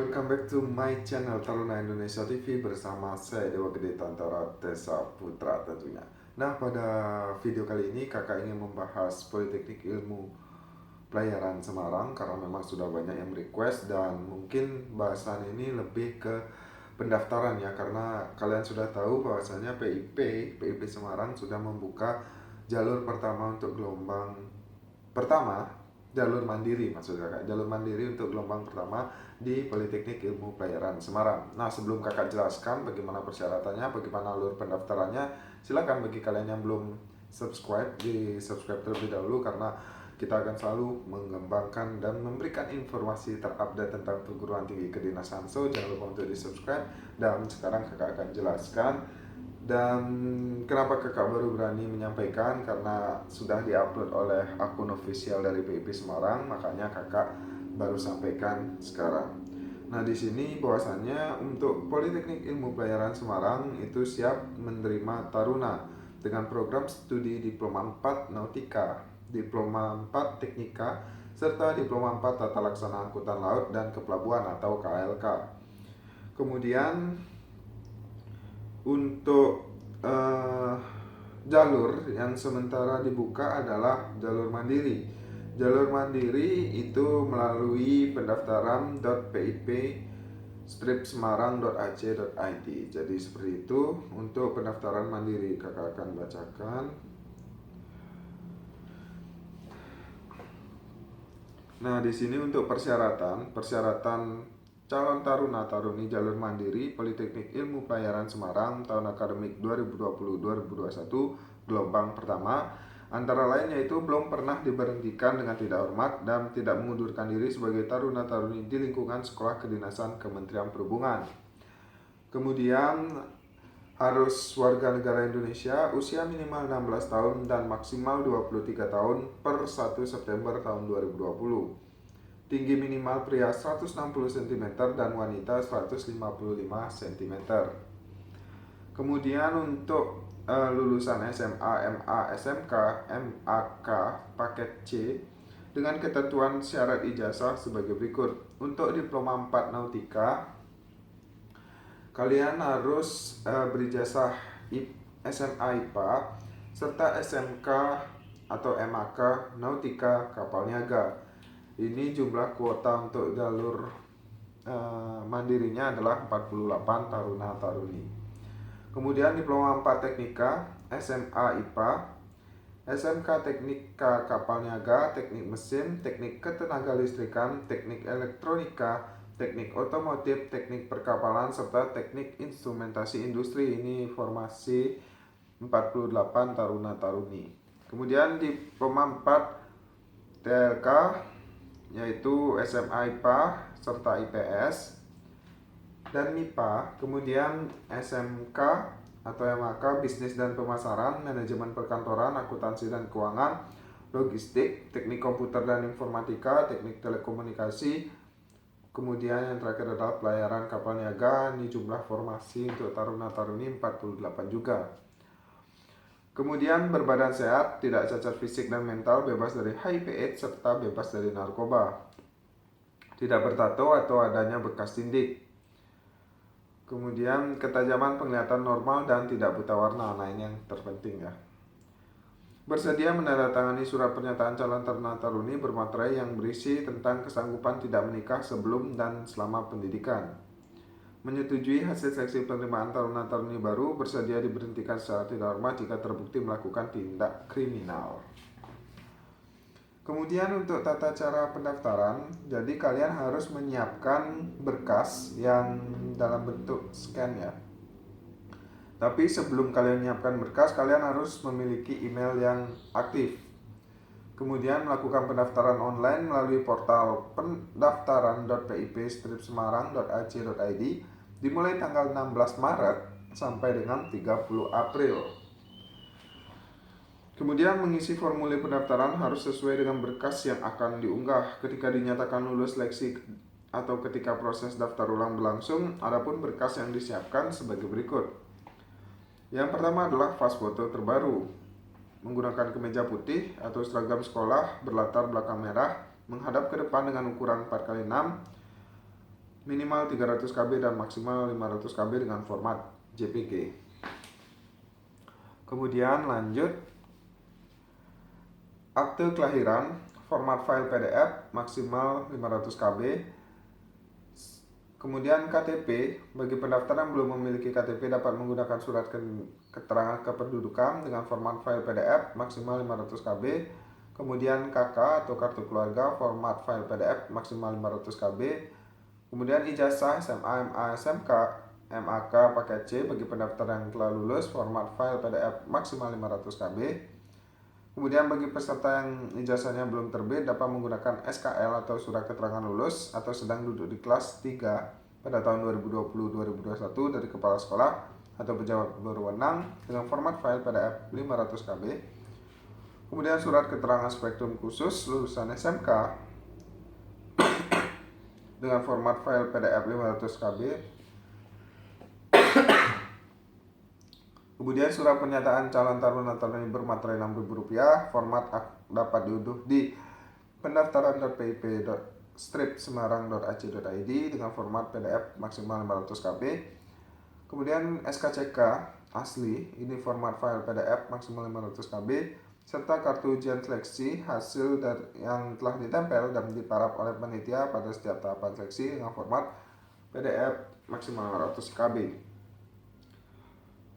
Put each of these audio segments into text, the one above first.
welcome back to my channel Taruna Indonesia TV bersama saya Dewa Gede Tantara Tesa Putra tentunya. Nah, pada video kali ini kakak ingin membahas Politeknik Ilmu Pelayaran Semarang karena memang sudah banyak yang request dan mungkin bahasan ini lebih ke pendaftaran ya, karena kalian sudah tahu bahwasanya PIP Semarang sudah membuka jalur pertama untuk gelombang pertama, jalur mandiri maksud kakak, jalur mandiri untuk gelombang pertama di Politeknik Ilmu Pelayaran Semarang. Nah, sebelum kakak jelaskan bagaimana persyaratannya, bagaimana alur pendaftarannya, silakan bagi kalian yang belum subscribe, di subscribe terlebih dahulu karena kita akan selalu mengembangkan dan memberikan informasi terupdate tentang perguruan tinggi kedinasan. So, jangan lupa untuk di subscribe. Dan sekarang kakak akan jelaskan. Dan kenapa kakak baru berani menyampaikan, karena sudah diupload oleh akun official dari PIP Semarang, makanya kakak baru sampaikan sekarang. Nah, di sini bahwasannya untuk Politeknik Ilmu Pelayaran Semarang itu siap menerima taruna dengan program studi Diploma 4 Nautika, Diploma 4 Teknika, serta Diploma 4 Tata Laksana Angkutan Laut dan Kepelabuhan atau KLK. Kemudian untuk jalur yang sementara dibuka adalah jalur mandiri. Jalur mandiri itu melalui pendaftaran.pip-semarang.ac.id. Jadi seperti itu untuk pendaftaran mandiri. Kakak akan bacakan. Nah, di sini untuk persyaratan calon taruna-taruni jalur mandiri Politeknik Ilmu Pelayaran Semarang tahun akademik 2020-2021 gelombang pertama, antara lain yaitu belum pernah diberhentikan dengan tidak hormat dan tidak mengundurkan diri sebagai taruna-taruni di lingkungan sekolah kedinasan Kementerian Perhubungan. Kemudian harus warga negara Indonesia, usia minimal 16 tahun dan maksimal 23 tahun per 1 September tahun 2020. Tinggi minimal pria 160 cm dan wanita 155 cm. Kemudian untuk lulusan SMA, MA, SMK, MAK paket C dengan ketentuan syarat ijazah sebagai berikut. Untuk Diploma 4 Nautika, kalian harus berijazah SMA IPA serta SMK atau MAK Nautika Kapal Niaga. Ini jumlah kuota untuk jalur mandirinya adalah 48 taruna-taruni. Kemudian Diploma 4 Teknika, SMA IPA, SMK Teknika Kapal Niaga, Teknik Mesin, Teknik Ketenagalistrikan, Teknik Elektronika, Teknik Otomotif, Teknik Perkapalan, serta Teknik Instrumentasi Industri. Ini formasi 48 taruna-taruni. Kemudian Diploma 4 TLK yaitu SMA IPA serta IPS dan MIPA. Kemudian SMK atau MAK Bisnis dan Pemasaran, Manajemen Perkantoran, Akuntansi dan Keuangan, Logistik, Teknik Komputer dan Informatika, Teknik Telekomunikasi. Kemudian yang terakhir adalah Pelayaran Kapal Niaga. Ini jumlah formasi untuk taruna-taruni 48 juga. Kemudian berbadan sehat, tidak cacat fisik dan mental, bebas dari HIV/AIDS serta bebas dari narkoba. Tidak bertato atau adanya bekas tindik. Kemudian ketajaman penglihatan normal dan tidak buta warna. Nah, ini yang terpenting ya. Bersedia menandatangani surat pernyataan calon taruna-taruni bermaterai yang berisi tentang kesanggupan tidak menikah sebelum dan selama pendidikan. Menyetujui hasil seleksi penerimaan taruna-taruni baru, bersedia diberhentikan secara tidak hormat jika terbukti melakukan tindak kriminal. Kemudian untuk tata cara pendaftaran, jadi kalian harus menyiapkan berkas yang dalam bentuk scan ya. Tapi sebelum kalian menyiapkan berkas, kalian harus memiliki email yang aktif. Kemudian melakukan pendaftaran online melalui portal pendaftaran.pip-semarang.ac.id dimulai tanggal 16 Maret sampai dengan 30 April. Kemudian mengisi formulir pendaftaran harus sesuai dengan berkas yang akan diunggah ketika dinyatakan lulus seleksi atau ketika proses daftar ulang berlangsung. Adapun berkas yang disiapkan sebagai berikut. Yang pertama adalah fas foto terbaru. Menggunakan kemeja putih atau seragam sekolah berlatar belakang merah, menghadap ke depan dengan ukuran 4x6. minimal 300 KB dan maksimal 500 KB dengan format JPG. Kemudian lanjut, akte kelahiran, format file PDF maksimal 500 KB. Kemudian KTP, bagi pendaftar yang belum memiliki KTP dapat menggunakan surat keterangan kependudukan dengan format file PDF maksimal 500 KB. Kemudian KK atau kartu keluarga, format file PDF maksimal 500 KB. Kemudian ijazah SMA, MA, SMK, MAK paket C bagi pendaftar yang telah lulus, format file PDF maksimal 500 KB. Kemudian bagi peserta yang ijazahnya belum terbit dapat menggunakan SKL atau surat keterangan lulus atau sedang duduk di kelas 3 pada tahun 2020-2021 dari kepala sekolah atau pejabat berwenang dengan format file PDF 500 KB. Kemudian surat keterangan spektrum khusus lulusan SMK dengan format file PDF 500 KB. Kemudian surat pernyataan calon taruna taruni bermaterai Rp6.000, format dapat diunduh di pendaftaran.pip.stripsemarang.ac.id dengan format PDF maksimal 500 KB. Kemudian SKCK asli, ini format file PDF maksimal 500 KB, serta kartu ujian seleksi hasil yang telah ditempel dan diparaf oleh panitia pada setiap tahapan seleksi dengan format PDF maksimal 500 KB.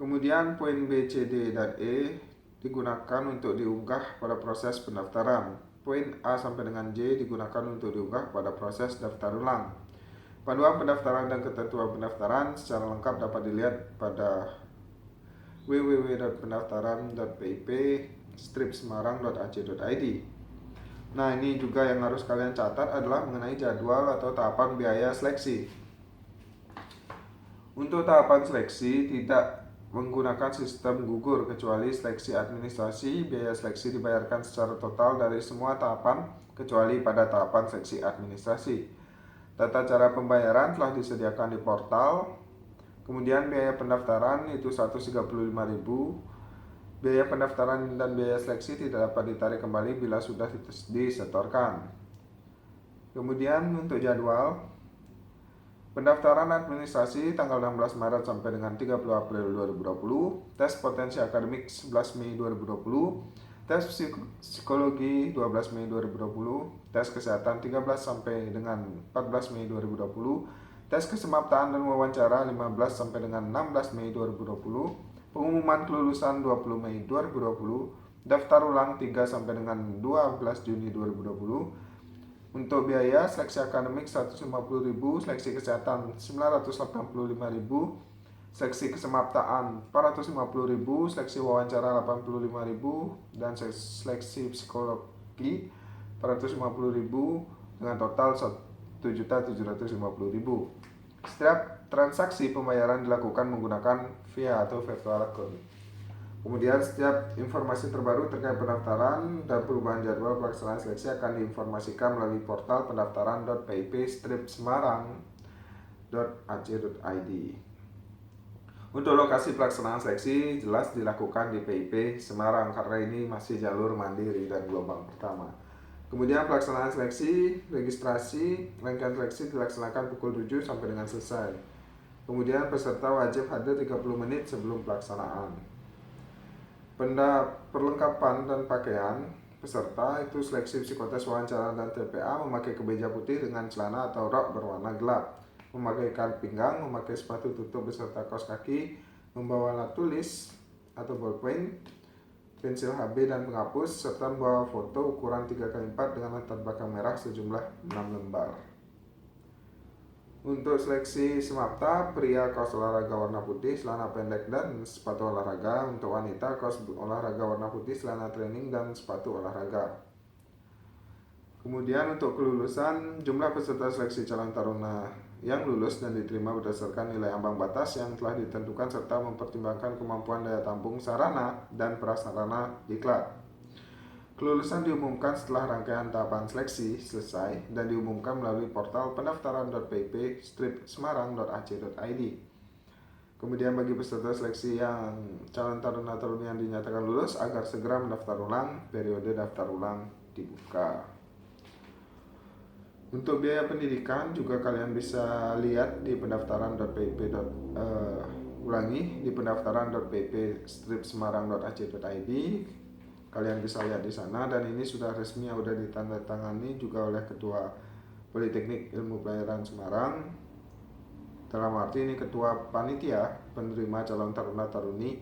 Kemudian poin B, C, D, dan E digunakan untuk diunggah pada proses pendaftaran. Poin A sampai dengan J digunakan untuk diunggah pada proses daftar ulang. Panduan pendaftaran dan ketentuan pendaftaran secara lengkap dapat dilihat pada www.pendaftaran.pip.stripsemarang.ac.id. Nah, ini juga yang harus kalian catat adalah mengenai jadwal atau tahapan biaya seleksi. Untuk tahapan seleksi tidak menggunakan sistem gugur kecuali seleksi administrasi. Biaya seleksi dibayarkan secara total dari semua tahapan kecuali pada tahapan seleksi administrasi. Tata cara pembayaran telah disediakan di portal. Kemudian biaya pendaftaran itu Rp135.000. Biaya pendaftaran dan biaya seleksi tidak dapat ditarik kembali bila sudah disetorkan. Kemudian untuk jadwal pendaftaran administrasi tanggal 16 Maret sampai dengan 30 April 2020, tes potensi akademik 11 Mei 2020, tes psikologi 12 Mei 2020, tes kesehatan 13 sampai dengan 14 Mei 2020, tes kesemaptaan dan wawancara 15 sampai dengan 16 Mei 2020, pengumuman kelulusan 20 Mei 2020, daftar ulang 3 sampai dengan 12 Juni 2020. Untuk biaya seleksi akademik Rp150.000, seleksi kesehatan Rp985.000, seleksi kesemaptaan Rp450.000, seleksi wawancara Rp85.000, dan seleksi psikologi Rp450.000 dengan total Rp1.750.000. Setiap transaksi pembayaran dilakukan menggunakan via atau virtual account. Kemudian setiap informasi terbaru terkait pendaftaran dan perubahan jadwal pelaksanaan seleksi akan diinformasikan melalui portal pendaftaran.pip.stripsemarang.ac.id. Untuk lokasi pelaksanaan seleksi jelas dilakukan di PIP Semarang karena ini masih jalur mandiri dan gelombang pertama. Kemudian pelaksanaan seleksi, registrasi, rangkaian seleksi dilaksanakan pukul 7 sampai dengan selesai. Kemudian peserta wajib hadir 30 menit sebelum pelaksanaan. Perlengkapan dan pakaian peserta itu seleksi psikotes, wawancara, dan TPA memakai kemeja putih dengan celana atau rok berwarna gelap, memakai ikat pinggang, memakai sepatu tutup beserta kaos kaki, membawa alat tulis atau ballpoint, pensil HB dan penghapus, serta membawa foto ukuran 3x4 dengan latar belakang merah sejumlah 6 lembar. Untuk seleksi semapta, pria kaos olahraga warna putih, celana pendek dan sepatu olahraga. Untuk wanita, kaos olahraga warna putih, celana training dan sepatu olahraga. Kemudian untuk kelulusan, jumlah peserta seleksi calon taruna yang lulus dan diterima berdasarkan nilai ambang batas yang telah ditentukan serta mempertimbangkan kemampuan daya tampung sarana dan prasarana diklat. Kelulusan diumumkan setelah rangkaian tahapan seleksi selesai dan diumumkan melalui portal pendaftaran.pip.stripsemarang.ac.id. Kemudian bagi peserta seleksi yang calon taruna-taruni yang dinyatakan lulus agar segera mendaftar ulang, periode daftar ulang dibuka. Untuk biaya pendidikan juga kalian bisa lihat di pendaftaran.pp. Ulangi di pendaftaran.pp-semarang.ac.id. Kalian bisa lihat di sana, dan ini sudah resmi yang sudah ditandatangani juga oleh Ketua Politeknik Ilmu Pelayaran Semarang. Dalam arti ini ketua panitia penerima calon taruna taruni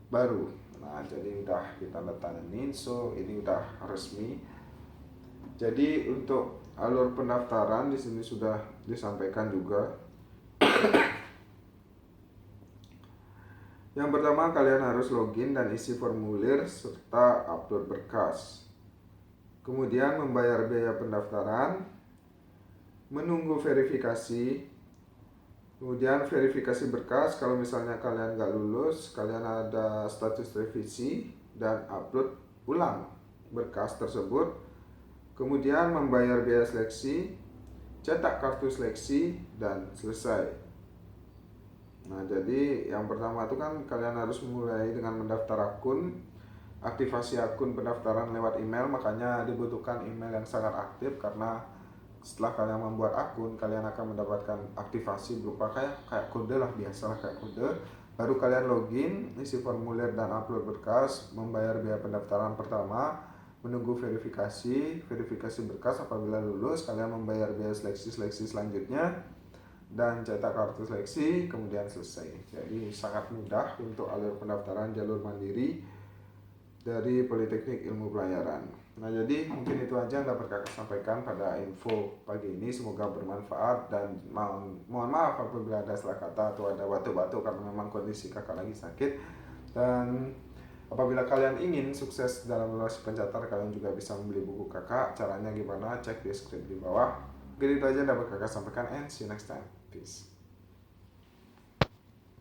baru. Nah, jadi udah ditandatangani, so ini udah resmi. Jadi untuk alur pendaftaran di sini sudah disampaikan juga. Yang pertama, kalian harus login dan isi formulir serta upload berkas. Kemudian membayar biaya pendaftaran, menunggu verifikasi. Kemudian verifikasi berkas, kalau misalnya kalian nggak lulus, kalian ada status revisi dan upload ulang berkas tersebut. Kemudian membayar biaya seleksi, cetak kartu seleksi, dan selesai. Nah, jadi yang pertama itu kan kalian harus mulai dengan mendaftar akun, aktivasi akun pendaftaran lewat email. Makanya dibutuhkan email yang sangat aktif, karena setelah kalian membuat akun, kalian akan mendapatkan aktivasi berupa kayak kode lah, biasalah kayak kode. Baru kalian login, isi formulir dan upload berkas, membayar biaya pendaftaran pertama, menunggu verifikasi berkas. Apabila lulus, kalian membayar biaya seleksi selanjutnya dan cetak kartu seleksi, kemudian selesai. Jadi sangat mudah untuk alur pendaftaran jalur mandiri dari Politeknik Ilmu Pelayaran. Nah, jadi mungkin itu aja yang dapat kakak sampaikan pada info pagi ini. Semoga bermanfaat, dan mohon maaf apabila ada salah kata atau ada batuk-batuk karena memang kondisi kakak lagi sakit. Dan apabila kalian ingin sukses dalam lulus pencatat, kalian juga bisa membeli buku kakak. Caranya gimana? Cek di deskripsi di bawah. Mungkin itu aja yang dapat kakak sampaikan, and see you next time. Peace.